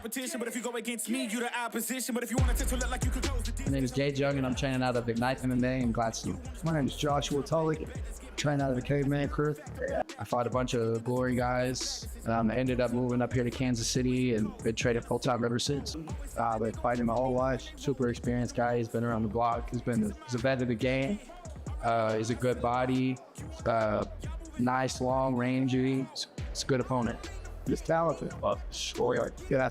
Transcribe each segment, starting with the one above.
competition, but if you go against me, you the opposition. But if you want to look like you could close the My name is Gage Young, and I'm training out of Ignite MMA in Gladstone. My name is Joshua Tully, training out of the Caveman crew. I fought a bunch of glory guys. Ended up moving up here to Kansas City and been training full-time ever since. I've been fighting my whole life. Super experienced guy. He's been around the block. He's a vet of the game. He's a good body. Nice, long, rangy. It's a good opponent. He's talented. Yeah.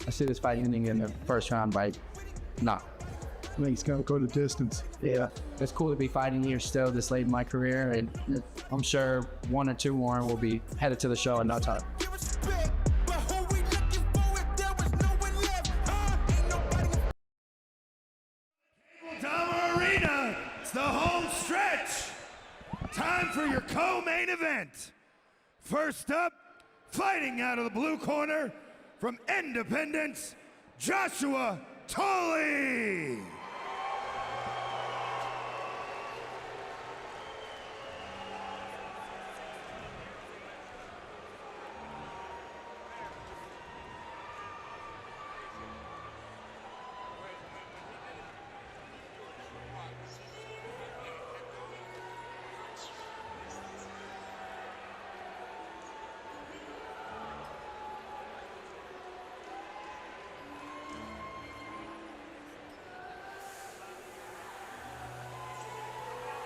I see this fight ending in the first round by knock. I think he's gonna go the distance. Yeah. It's cool to be fighting here still this late in my career, and I'm sure one or two more will be headed to the show in no time. Dahlmer Arena, it's the home stretch. Time for your co-main event. First up, fighting out of the blue corner from Independence, Joshua Tully.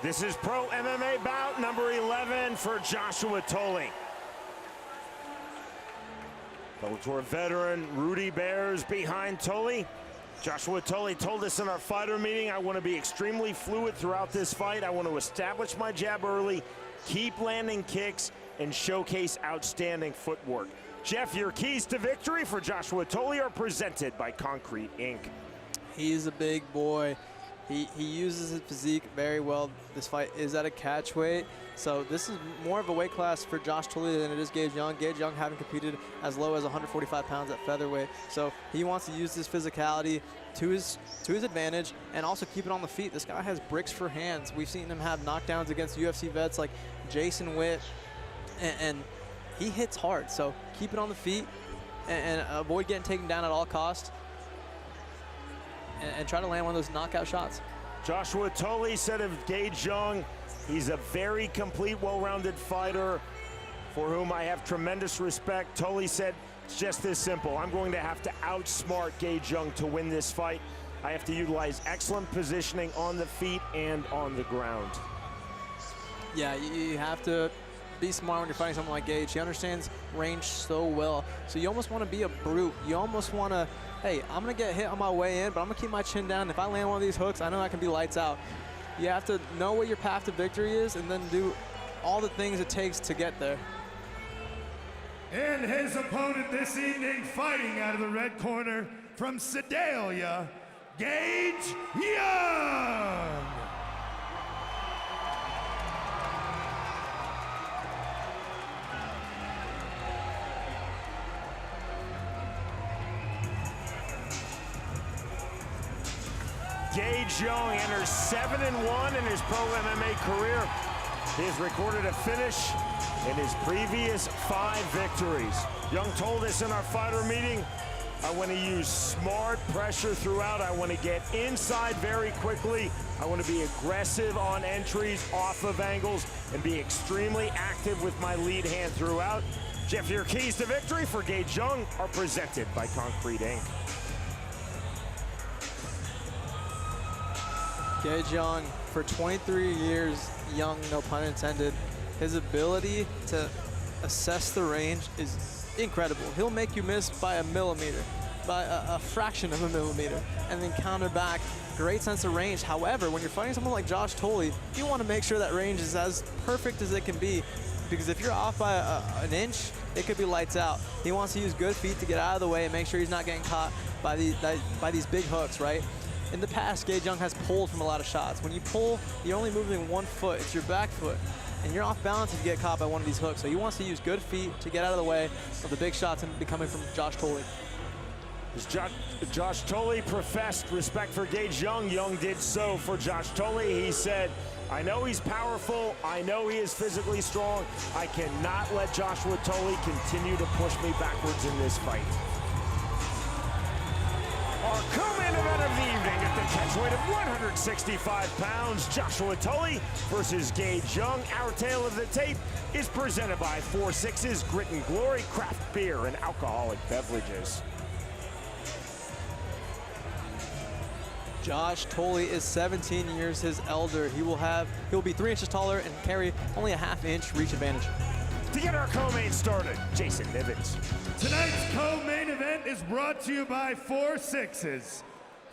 This is Pro MMA Bout number 11 for Joshua Tully. Bellator veteran Rudy Bears behind Tully. Joshua Tully told us in our fighter meeting, I want to be extremely fluid throughout this fight. I want to establish my jab early, keep landing kicks, and showcase outstanding footwork. Jeff, your keys to victory for Joshua Tully are presented by Concrete Inc. He's a big boy. He uses his physique very well. This fight is at a catch weight, so this is more of a weight class for Josh Tully than it is Gage Young. Gage Young having competed as low as 145 pounds at featherweight, so he wants to use this physicality to his advantage and also keep it on the feet. This guy has bricks for hands. We've seen him have knockdowns against UFC vets like Jason Witt, and he hits hard. So keep it on the feet and avoid getting taken down at all costs. And try to land one of those knockout shots. Joshua Tully said of Gage Young, he's a very complete, well-rounded fighter for whom I have tremendous respect. Tully said, it's just this simple. I'm going to have to outsmart Gage Young to win this fight. I have to utilize excellent positioning on the feet and on the ground. Yeah, you have to be smart when you're fighting someone like Gage. He understands range so well. So you almost want to be a brute. You almost want to, hey, I'm going to get hit on my way in, but I'm going to keep my chin down. If I land one of these hooks, I know I can be lights out. You have to know what your path to victory is and then do all the things it takes to get there. And his opponent this evening, fighting out of the red corner from Sedalia, Gage Young. Gage Young enters 7-1 in his pro MMA career. He has recorded a finish in his previous 5 victories. Young told us in our fighter meeting, I want to use smart pressure throughout. I want to get inside very quickly. I want to be aggressive on entries, off of angles, and be extremely active with my lead hand throughout. Jeff, your keys to victory for Gage Young are presented by Concrete Inc. Gage Young, for 23 years, young, no pun intended, his ability to assess the range is incredible. He'll make you miss by a millimeter, by a fraction of a millimeter, and then counter back. Great sense of range. However, when you're fighting someone like Josh Tully, you want to make sure that range is as perfect as it can be, because if you're off by an inch, it could be lights out. He wants to use good feet to get out of the way and make sure he's not getting caught by these big hooks, right? In the past, Gage Young has pulled from a lot of shots. When you pull, you're only moving one foot. It's your back foot. And you're off balance if you get caught by one of these hooks. So he wants to use good feet to get out of the way of the big shots and be coming from Josh Tully. As Josh Tully professed respect for Gage Young, Young did so for Josh Tully. He said, I know he's powerful. I know he is physically strong. I cannot let Joshua Tully continue to push me backwards in this fight. Our co-main event of the evening at the catchweight of 165 pounds, Joshua Tully versus Gage Young. Our tale of the tape is presented by 4-6's Grit and Glory Craft Beer and Alcoholic Beverages. Josh Tully is 17 years his elder. He'll be 3 inches taller and carry only a half-inch reach advantage. To get our co-main started, Jason Nivens. Tonight's co-main event is brought to you by 4-6's.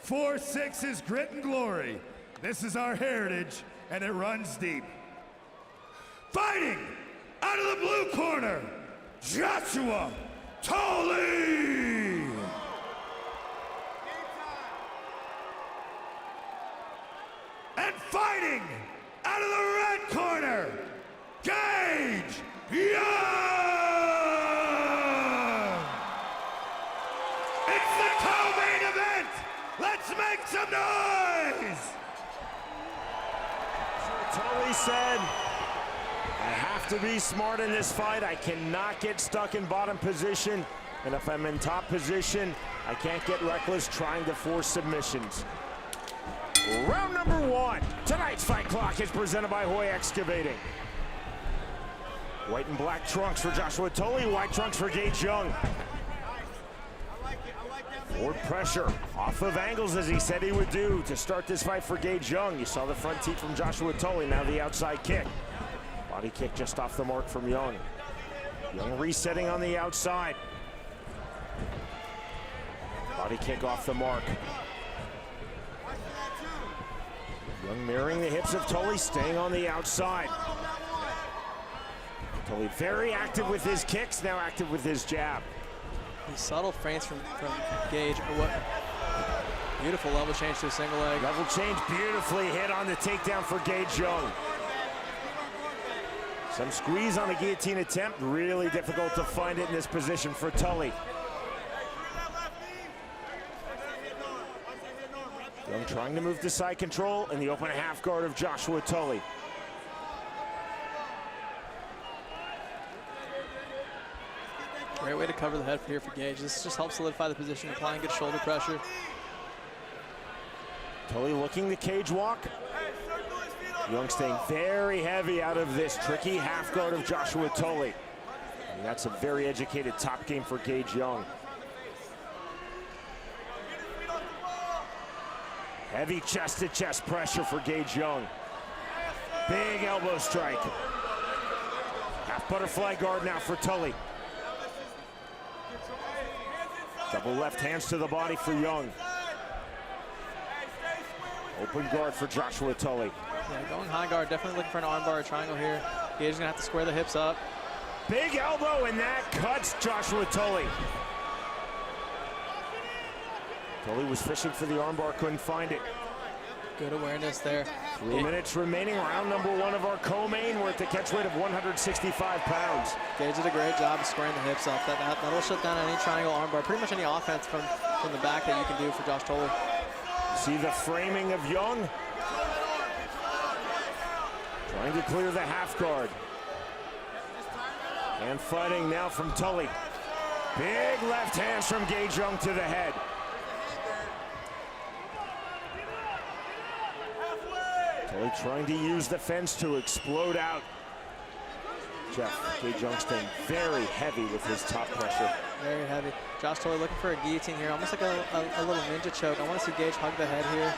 4-6's Grit and Glory. This is our heritage, and it runs deep. Fighting out of the blue corner, Joshua Tully. And fighting out of the red corner, Gage Young! It's the co-main event! Let's make some noise! Tully said, I have to be smart in this fight. I cannot get stuck in bottom position. And if I'm in top position, I can't get reckless trying to force submissions. Round number 1. Tonight's fight clock is presented by Hoy Excavating. White and black trunks for Joshua Tully, white trunks for Gage Young. Forward pressure off of angles as he said he would do to start this fight for Gage Young. You saw the front teeth from Joshua Tully, now the outside kick. Body kick just off the mark from Young. Young resetting on the outside. Body kick off the mark. Young mirroring the hips of Tully, staying on the outside. Tully very active with his kicks, now active with his jab. These subtle feints from Gage are what beautiful level change to a single leg. Level change beautifully hit on the takedown for Gage Young. Some squeeze on the guillotine attempt, really difficult to find it in this position for Tully. Young trying to move to side control in the open half guard of Joshua Tully. Great way to cover the head here for Gage. This just helps solidify the position, applying good shoulder pressure. Tully looking the cage walk. Young staying very heavy out of this tricky half guard of Joshua Tully. And that's a very educated top game for Gage Young. Heavy chest-to-chest pressure for Gage Young. Big elbow strike. Half butterfly guard now for Tully. Double left hands to the body for Young. Open guard for Joshua Tully. Yeah, going high guard, definitely looking for an armbar or triangle here. Gage is gonna have to square the hips up. Big elbow, and that cuts Joshua Tully. Tully was fishing for the armbar, couldn't find it. Good awareness there. 3 minutes remaining, round number 1 of our co-main. We're at the catchweight of 165 pounds. Gage did a great job of squaring the hips up. That'll shut down any triangle armbar, pretty much any offense from the back that you can do for Josh Tully. See the framing of Young. Trying to clear the half guard. And fighting now from Tully. Big left hands from Gage Young to the head. Tully trying to use the fence to explode out. Gage Young staying very heavy with his top pressure. Very heavy. Josh Tully looking for a guillotine here, almost like a little ninja choke. I want to see Gage hug the head here.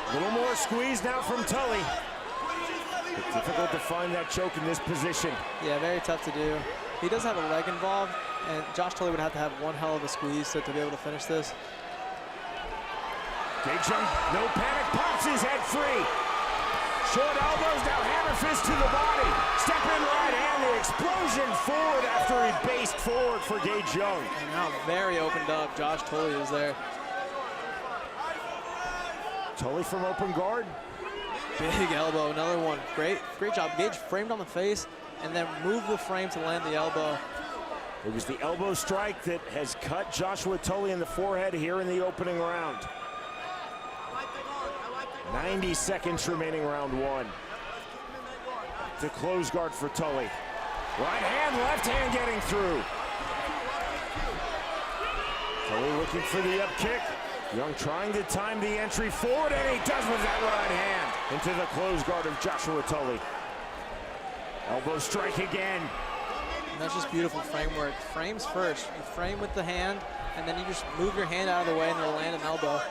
A little more squeeze now from Tully. But difficult to find that choke in this position. Yeah, very tough to do. He does have a leg involved, and Josh Tully would have to have one hell of a squeeze to be able to finish this. Gage Young, no panic, pops his head free. Short elbows, now hammer fist to the body. Step in right hand, the explosion forward after he based forward for Gage Young. And now very opened up, Josh Tully is there. Tully from open guard. Big elbow, another one. Great job. Gage framed on the face and then moved the frame to land the elbow. It was the elbow strike that has cut Joshua Tully in the forehead here in the opening round. 90 seconds remaining, round 1. To close guard for Tully. Right hand, left hand getting through. Tully looking for the up kick. Young trying to time the entry forward, and he does with that right hand into the close guard of Joshua Tully. Elbow strike again. And that's just beautiful framework. Frames first. You frame with the hand, and then you just move your hand out of the way and it'll land an elbow.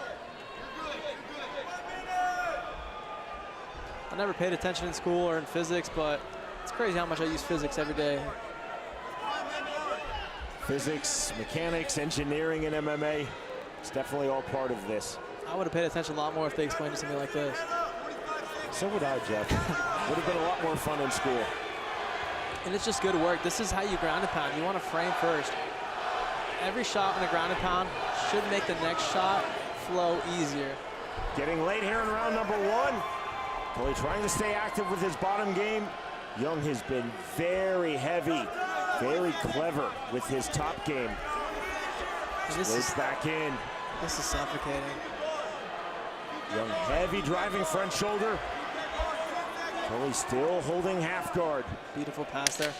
I never paid attention in school or in physics, but it's crazy how much I use physics every day. Physics, mechanics, engineering in MMA. It's definitely all part of this. I would have paid attention a lot more if they explained it to me like this. So would I, Jeff. Would have been a lot more fun in school. And it's just good work. This is how you ground and pound. You want to frame first. Every shot on a ground and pound should make the next shot flow easier. Getting late here in round number one. Tully trying to stay active with his bottom game. Young has been very heavy, very clever with his top game. And this is back in. This is suffocating. Young heavy driving front shoulder. Tully still holding half guard. Beautiful pass there.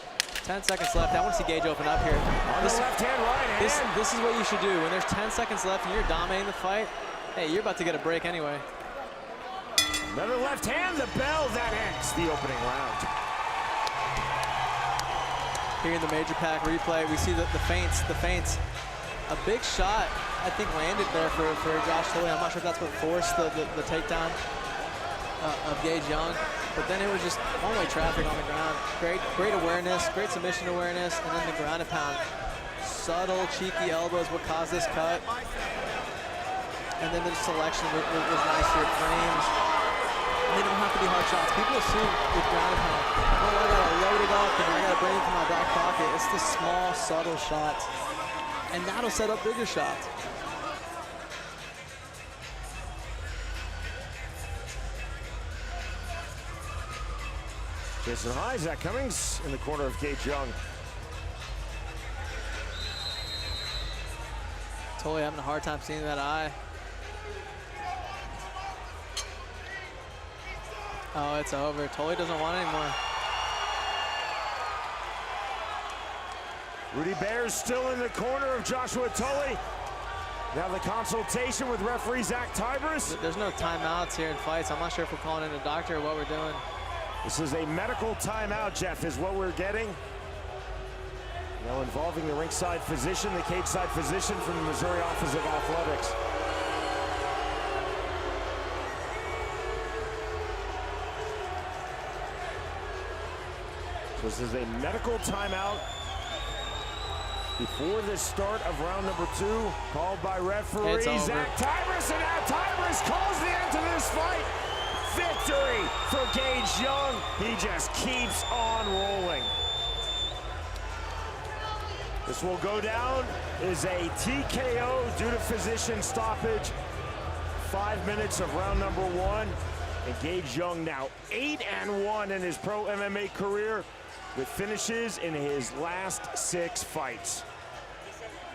10 seconds left. I want to see Gage open up here. On the left hand, right hand. This is what you should do. When there's 10 seconds left and you're dominating the fight, hey, you're about to get a break anyway. Another left hand, the bell, that ends the opening round. Here in the major pack replay, we see the feints. A big shot, I think, landed there for Josh Tully. I'm not sure if that's what forced the takedown of Gage Young, but then it was just one-way traffic on the ground. Great awareness, great submission awareness, and then the ground and pound. Subtle, cheeky elbows what caused this cut. And then the selection was nice here. Frames. They don't have to be hard shots. People assume with ground and pound, oh, I gotta load it up and I gotta bring it from my back pocket. It's the small, subtle shots. And that'll set up bigger shots. Jason high, Zach Cummings in the corner of Gage Young. Tully having a hard time seeing that eye. Oh, it's over. Tully doesn't want anymore. Rudy Bear's still in the corner of Joshua Tully. Now the consultation with referee Zach Tybers. There's no timeouts here in fights. I'm not sure if we're calling in a doctor or what we're doing. This is a medical timeout, Jeff, is what we're getting. Now involving the ringside physician, the cage side physician from the Missouri Office of Athletics. This is a medical timeout before the start of round number 2, called by referee Zach Tybers, and now Tybers calls the end to this fight. Victory for Gage Young. He just keeps on rolling. This will go down as a TKO due to physician stoppage. 5 minutes of round number 1. And Gage Young now 8-1 in his pro MMA career, with finishes in his last 6 fights.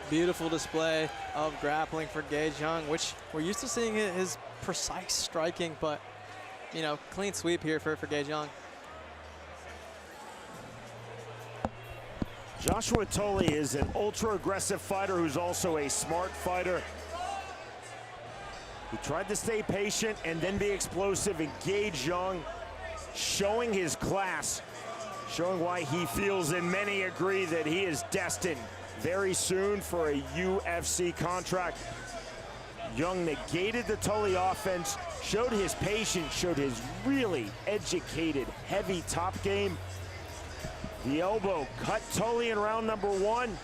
Beautiful display of grappling for Gage Young, which we're used to seeing his precise striking, but, you know, clean sweep here for Gage Young. Joshua Tully is an ultra-aggressive fighter who's also a smart fighter. He tried to stay patient and then be explosive, and Gage Young showing his class, showing why he feels, and many agree, that he is destined very soon for a UFC contract. Young negated the Tully offense, showed his patience, showed his really educated, heavy top game. The elbow cut Tully in round number 1.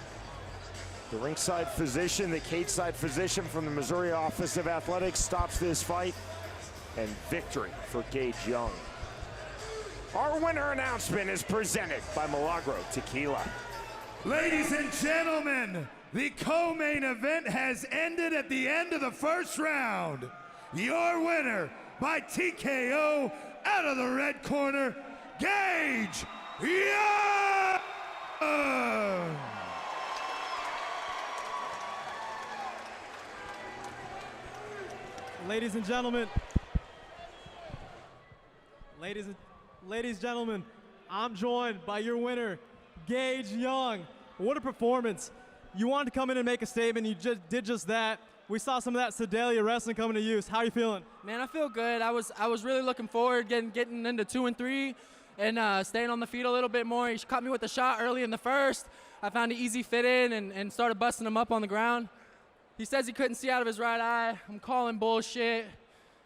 The ringside physician, the cage side physician from the Missouri Office of Athletics, stops this fight, and victory for Gage Young. Our winner announcement is presented by Milagro Tequila. Ladies and gentlemen, the co-main event has ended at the end of the first round. Your winner by TKO out of the red corner, Gage Young! Ladies and gentlemen, ladies and gentlemen, I'm joined by your winner, Gage Young. What a performance. You wanted to come in and make a statement. You just did just that. We saw some of that Sedalia wrestling coming to use. How are you feeling? Man, I feel good. I was really looking forward getting into 2 and 3 and staying on the feet a little bit more. He caught me with a shot early in the first. I found an easy fit in and started busting him up on the ground. He says he couldn't see out of his right eye. I'm calling bullshit.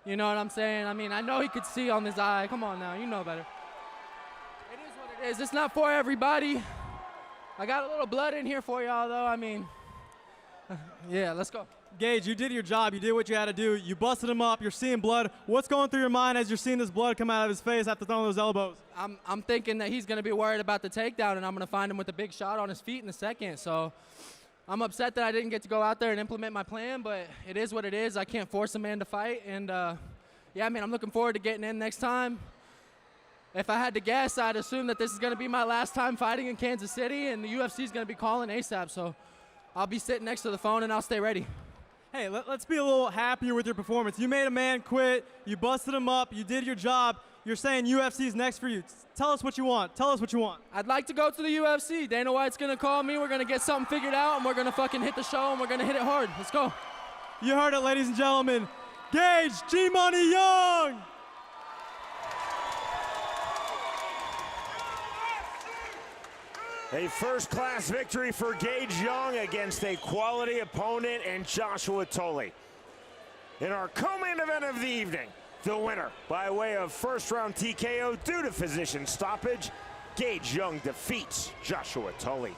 You know what I'm saying? I mean, I know he could see on his eye. Come on now, you know better. It is what it is. It's not for everybody. I got a little blood in here for y'all, though. I mean, yeah, let's go. Gage, you did your job. You did what you had to do. You busted him up. You're seeing blood. What's going through your mind as you're seeing this blood come out of his face after throwing those elbows? I'm thinking that he's going to be worried about the takedown, and I'm going to find him with a big shot on his feet in a second. So I'm upset that I didn't get to go out there and implement my plan, but it is what it is. I can't force a man to fight. And, yeah, I mean, I'm looking forward to getting in next time. If I had to guess, I'd assume that this is going to be my last time fighting in Kansas City, and the UFC is going to be calling ASAP. So I'll be sitting next to the phone, and I'll stay ready. Hey, let's be a little happier with your performance. You made a man quit. You busted him up. You did your job. You're saying UFC's next for you. Tell us what you want. Tell us what you want. I'd like to go to the UFC. Dana White's going to call me. We're going to get something figured out, and we're going to fucking hit the show, and we're going to hit it hard. Let's go. You heard it, ladies and gentlemen. Gage G-Money Young. A first-class victory for Gage Young against a quality opponent in Joshua Tully. In our co-main event of the evening, the winner by way of first-round TKO due to physician stoppage, Gage Young defeats Joshua Tully.